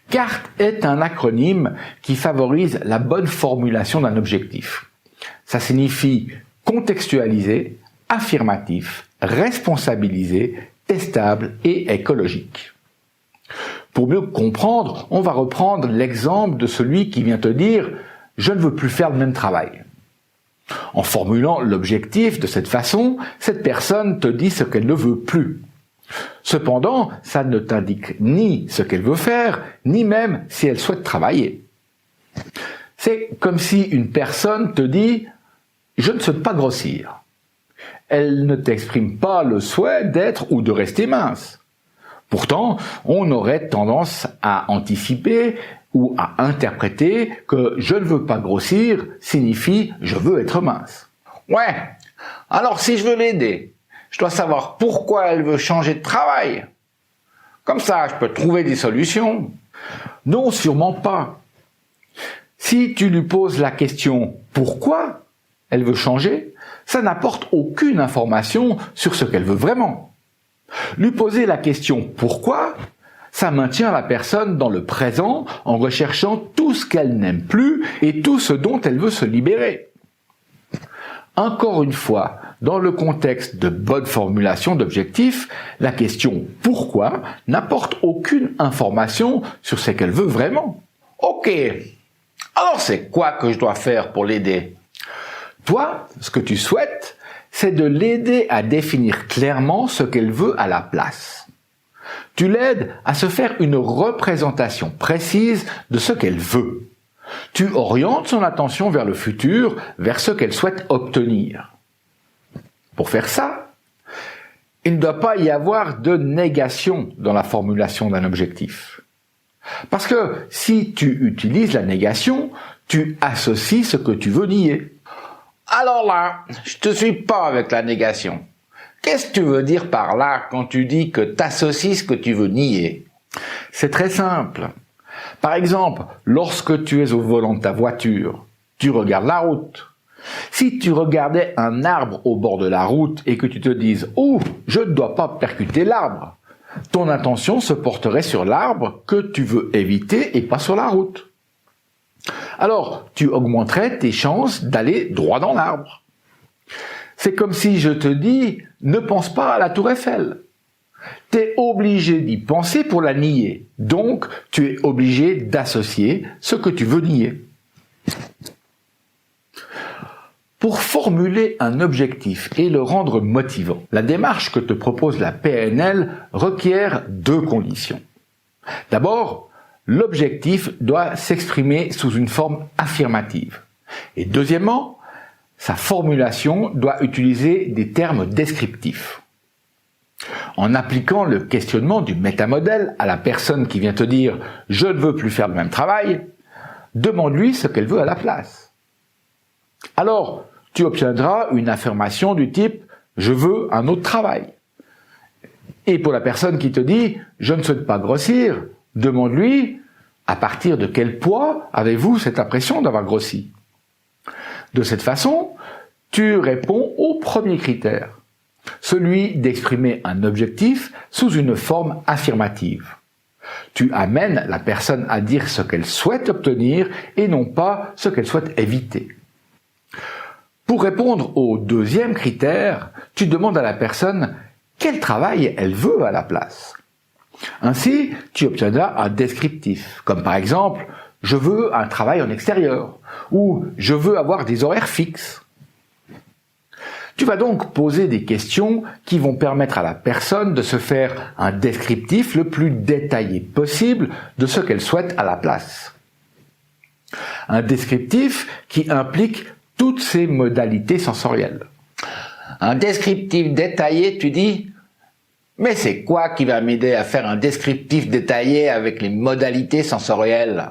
CART est un acronyme qui favorise la bonne formulation d'un objectif. Ça signifie contextualisé, affirmatif, responsabilisé, testable et écologique. Pour mieux comprendre, on va reprendre l'exemple de celui qui vient te dire « je ne veux plus faire le même travail ». En formulant l'objectif de cette façon, cette personne te dit ce qu'elle ne veut plus. Cependant, ça ne t'indique ni ce qu'elle veut faire, ni même si elle souhaite travailler. C'est comme si une personne te dit « je ne souhaite pas grossir ». Elle ne t'exprime pas le souhait d'être ou de rester mince. Pourtant, on aurait tendance à anticiper ou à interpréter que « je ne veux pas grossir » signifie « je veux être mince ». Ouais, alors si je veux l'aider, je dois savoir pourquoi elle veut changer de travail. Comme ça, je peux trouver des solutions. Non, sûrement pas. Si tu lui poses la question « pourquoi ?» elle veut changer, ça n'apporte aucune information sur ce qu'elle veut vraiment. Lui poser la question « pourquoi ?» ça maintient la personne dans le présent en recherchant tout ce qu'elle n'aime plus et tout ce dont elle veut se libérer. Encore une fois, dans le contexte de bonne formulation d'objectifs, la question « pourquoi ?» n'apporte aucune information sur ce qu'elle veut vraiment. Ok, alors c'est quoi que je dois faire pour l'aider? Toi, ce que tu souhaites, c'est de l'aider à définir clairement ce qu'elle veut à la place. Tu l'aides à se faire une représentation précise de ce qu'elle veut. Tu orientes son attention vers le futur, vers ce qu'elle souhaite obtenir. Pour faire ça, il ne doit pas y avoir de négation dans la formulation d'un objectif. Parce que si tu utilises la négation, tu associes ce que tu veux nier. Alors là, je te suis pas avec la négation. Qu'est-ce que tu veux dire par là quand tu dis que t'associes ce que tu veux nier? C'est très simple. Par exemple, lorsque tu es au volant de ta voiture, tu regardes la route. Si tu regardais un arbre au bord de la route et que tu te dises « Oh, je ne dois pas percuter l'arbre », ton attention se porterait sur l'arbre que tu veux éviter et pas sur la route. Alors, tu augmenterais tes chances d'aller droit dans l'arbre. C'est comme si je te dis « ne pense pas à la tour Eiffel ». Tu es obligé d'y penser pour la nier. Donc, tu es obligé d'associer ce que tu veux nier. Pour formuler un objectif et le rendre motivant, la démarche que te propose la PNL requiert deux conditions. D'abord, l'objectif doit s'exprimer sous une forme affirmative. Et deuxièmement, sa formulation doit utiliser des termes descriptifs. En appliquant le questionnement du métamodèle à la personne qui vient te dire « je ne veux plus faire le même travail », demande-lui ce qu'elle veut à la place. Alors, tu obtiendras une affirmation du type « je veux un autre travail ». Et pour la personne qui te dit « je ne souhaite pas grossir », demande-lui « à partir de quel poids avez-vous cette impression d'avoir grossi ?» De cette façon, tu réponds au premier critère, celui d'exprimer un objectif sous une forme affirmative. Tu amènes la personne à dire ce qu'elle souhaite obtenir et non pas ce qu'elle souhaite éviter. Pour répondre au deuxième critère, tu demandes à la personne quel travail elle veut à la place. Ainsi, tu obtiendras un descriptif, comme par exemple « je veux un travail en extérieur » ou « je veux avoir des horaires fixes ». Tu vas donc poser des questions qui vont permettre à la personne de se faire un descriptif le plus détaillé possible de ce qu'elle souhaite à la place. Un descriptif qui implique toutes ses modalités sensorielles. Un descriptif détaillé, tu dis? Mais c'est quoi qui va m'aider à faire un descriptif détaillé avec les modalités sensorielles?